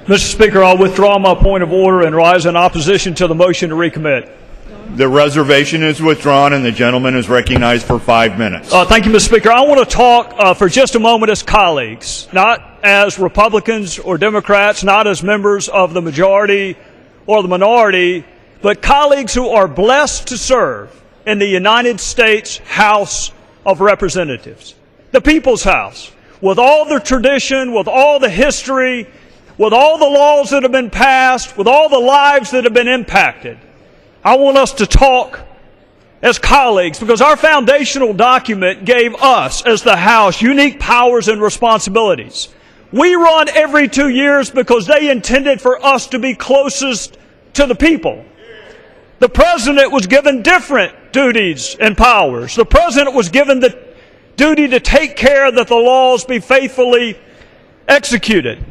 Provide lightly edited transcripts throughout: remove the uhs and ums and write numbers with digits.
Mr. Speaker, I'll withdraw my point of order and rise in opposition to the motion to recommit. The reservation is withdrawn and the gentleman is recognized for 5 minutes. Thank you, Mr. Speaker. I want to talk for just a moment as colleagues, not as Republicans or Democrats, not as members of the majority or the minority, but colleagues who are blessed to serve in the United States House of Representatives, the People's House, with all the tradition, with all the history, with all the laws that have been passed, with all the lives that have been impacted. I want us to talk as colleagues because our foundational document gave us, as the House, unique powers and responsibilities. We run every 2 years because they intended for us to be closest to the people. The President was given different duties and powers. The President was given the duty to take care that the laws be faithfully executed.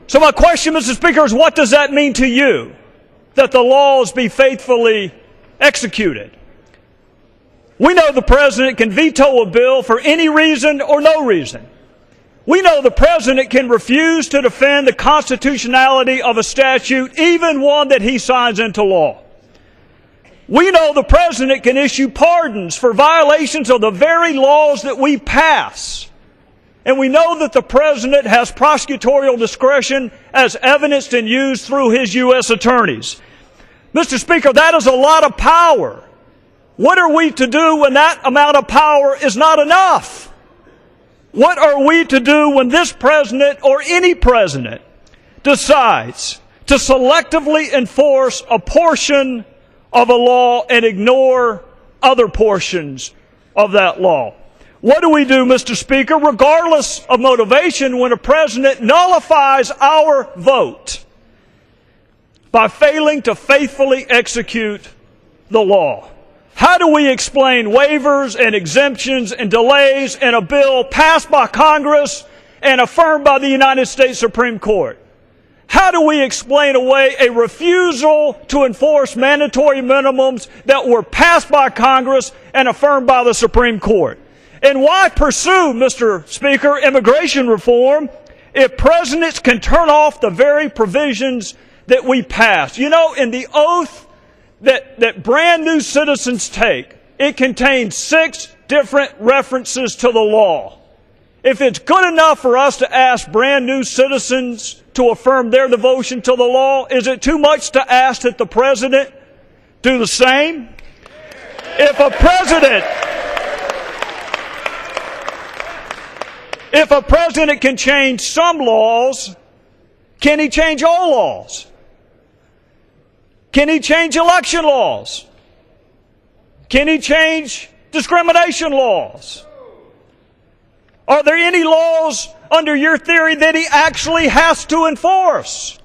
So my question, Mr. Speaker, is what does that mean to you, that the laws be faithfully executed? We know the President can veto a bill for any reason or no reason. We know the President can refuse to defend the constitutionality of a statute, even one that he signs into law. We know the President can issue pardons for violations of the very laws that we pass. And we know that the President has prosecutorial discretion as evidenced and used through his U.S. attorneys. Mr. Speaker, that is a lot of power. What are we to do when that amount of power is not enough? What are we to do when this President or any President decides to selectively enforce a portion of a law and ignore other portions of that law? What do we do, Mr. Speaker, regardless of motivation, when a president nullifies our vote by failing to faithfully execute the law? How do we explain waivers and exemptions and delays in a bill passed by Congress and affirmed by the United States Supreme Court? How do we explain away a refusal to enforce mandatory minimums that were passed by Congress and affirmed by the Supreme Court? And why pursue, Mr. Speaker, immigration reform if presidents can turn off the very provisions that we pass? You know, in the oath that brand new citizens take, it contains 6 different references to the law. If it's good enough for us to ask brand new citizens to affirm their devotion to the law, is it too much to ask that the President do the same? If a president can change some laws, can he change all laws? Can he change election laws? Can he change discrimination laws? Are there any laws under your theory that he actually has to enforce?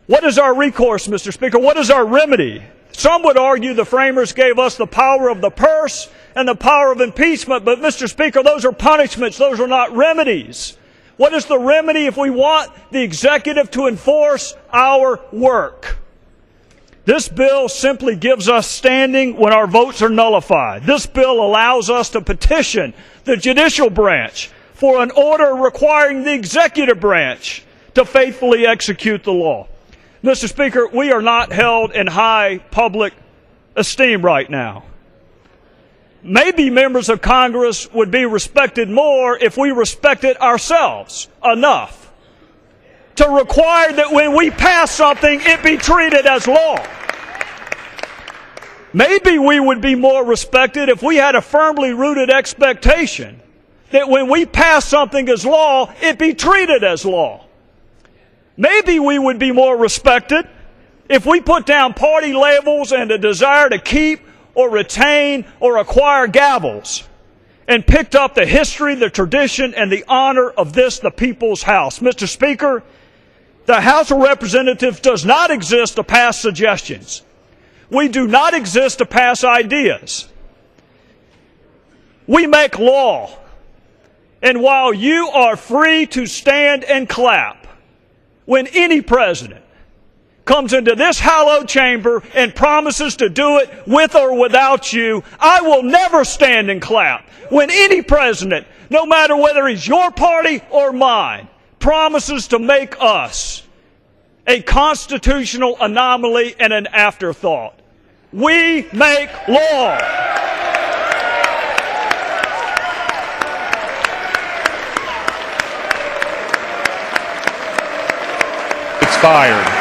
What is our recourse, Mr. Speaker? What is our remedy? Some would argue the framers gave us the power of the purse and the power of impeachment, but Mr. Speaker, those are punishments, those are not remedies. What is the remedy if we want the executive to enforce our work? This bill simply gives us standing when our votes are nullified. This bill allows us to petition the judicial branch for an order requiring the executive branch to faithfully execute the law. Mr. Speaker, we are not held in high public esteem right now. Maybe members of Congress would be respected more if we respected ourselves enough to require that when we pass something, it be treated as law. Maybe we would be more respected if we had a firmly rooted expectation that when we pass something as law, it be treated as law. Maybe we would be more respected if we put down party labels and a desire to keep or retain or acquire gavels and picked up the history, the tradition, and the honor of this, the People's House. Mr. Speaker, the House of Representatives does not exist to pass suggestions. We do not exist to pass ideas. We make law. And while you are free to stand and clap when any president comes into this hallowed chamber and promises to do it with or without you, I will never stand and clap when any president, no matter whether he's your party or mine, promises to make us a constitutional anomaly and an afterthought. We make law. Expired.